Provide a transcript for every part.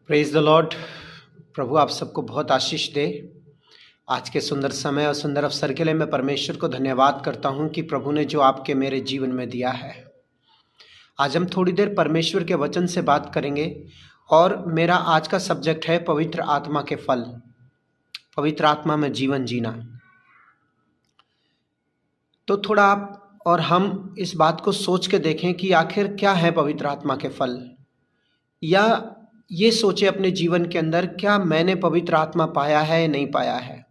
Praise the Lord. प्रभु आप सबको बहुत आशीष दे। आज के सुंदर समय और सुंदर अवसर के लिए मैं परमेश्वर को धन्यवाद करता हूं कि प्रभु ने जो आपके मेरे जीवन में दिया है। आज हम थोड़ी देर परमेश्वर के वचन से बात करेंगे और मेरा आज का सब्जेक्ट है पवित्र आत्मा के फल, पवित्र आत्मा में जीवन जीना। तो थोड़ा आप और हम इस बात को सोच के देखें कि आखिर क्या है पवित्र आत्मा के फल, या ये सोचे अपने जीवन के अंदर क्या मैंने पवित्र आत्मा पाया है या नहीं पाया है।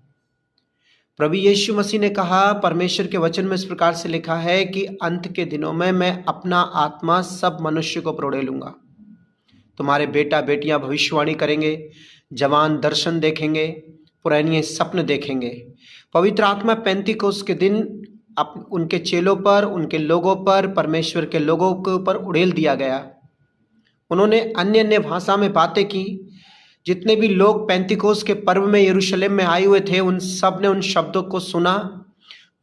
प्रभु यीशु मसीह ने कहा, परमेश्वर के वचन में इस प्रकार से लिखा है कि अंत के दिनों में मैं अपना आत्मा सब मनुष्य को प्रोड़े लूंगा। तुम्हारे बेटा बेटियां भविष्यवाणी करेंगे, जवान दर्शन देखेंगे, पुराने सपने देखेंगे। पवित्र आत्मा पेंतीकोस्त के दिन उनके चेलों पर, उनके लोगों पर, परमेश्वर के लोगों के ऊपर उड़ेल दिया गया। उन्होंने अन्य अन्य भाषा में बातें की। जितने भी लोग पेंतीकोस्त के पर्व में यरूशलेम में आए हुए थे, उन सब ने उन शब्दों को सुना।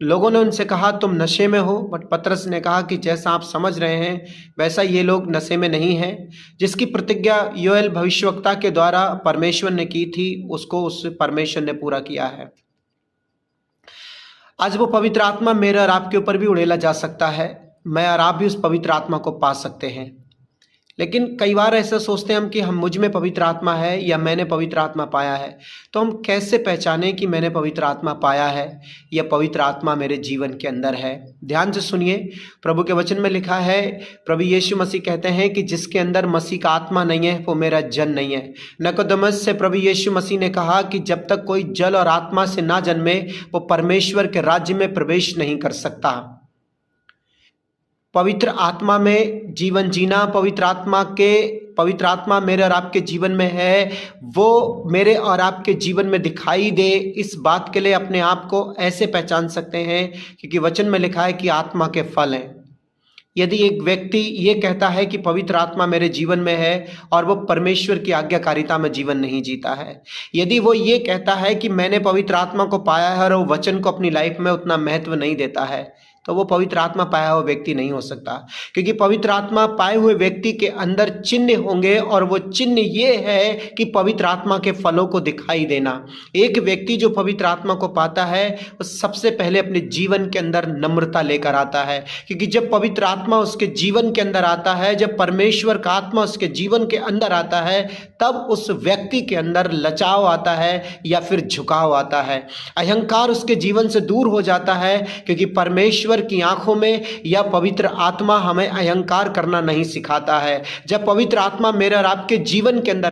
लोगों ने उनसे कहा तुम नशे में हो, बट पतरस ने कहा कि जैसा आप समझ रहे हैं वैसा ये लोग नशे में नहीं हैं। जिसकी प्रतिज्ञा योएल भविष्यवक्ता के द्वारा परमेश्वर ने की थी, उसको उस परमेश्वर ने पूरा किया है। आज वो पवित्र आत्मा मेरे और आपके ऊपर भी उड़ेला जा सकता है। मैं और आप भी उस पवित्र आत्मा को पा सकते हैं। लेकिन कई बार ऐसा सोचते हैं हम कि हम मुझ में पवित्र आत्मा है या मैंने पवित्र आत्मा पाया है। तो हम कैसे पहचानें कि मैंने पवित्र आत्मा पाया है या पवित्र आत्मा मेरे जीवन के अंदर है। ध्यान से सुनिए, प्रभु के वचन में लिखा है, प्रभु यीशु मसीह कहते हैं कि जिसके अंदर मसीह का आत्मा नहीं है वो मेरा जन नहीं है। निकोदेमुस से प्रभु यीशु मसीह ने कहा कि जब तक कोई जल और आत्मा से ना जन्मे वो परमेश्वर के राज्य में प्रवेश नहीं कर सकता। पवित्र आत्मा में जीवन जीना, पवित्र आत्मा मेरे और आपके जीवन में है, वो मेरे और आपके जीवन में दिखाई दे। इस बात के लिए अपने आप को ऐसे पहचान सकते हैं क्योंकि वचन में लिखा है कि आत्मा के फल हैं। यदि एक व्यक्ति ये कहता है कि पवित्र आत्मा मेरे जीवन में है और वो परमेश्वर की आज्ञाकारिता में जीवन नहीं जीता है, यदि वो ये कहता है कि मैंने पवित्र आत्मा को पाया है और वो वचन को अपनी लाइफ में उतना महत्व नहीं देता है, तो वो पवित्र आत्मा पाया हुआ व्यक्ति नहीं हो सकता। क्योंकि पवित्र आत्मा पाए हुए व्यक्ति के अंदर चिन्ह होंगे और वो चिन्ह ये है कि पवित्र आत्मा के फलों को दिखाई देना। एक व्यक्ति जो पवित्र आत्मा को पाता है वो सबसे पहले अपने जीवन के अंदर नम्रता लेकर आता है। क्योंकि जब पवित्र आत्मा उसके जीवन के अंदर आता है, जब परमेश्वर का आत्मा उसके जीवन के अंदर आता है, तब उस व्यक्ति के अंदर लचाव आता है या फिर झुकाव आता है। अहंकार उसके जीवन से दूर हो जाता है क्योंकि परमेश्वर की आंखों में या पवित्र आत्मा हमें अहंकार करना नहीं सिखाता है। जब पवित्र आत्मा मेरे और आपके जीवन के अंदर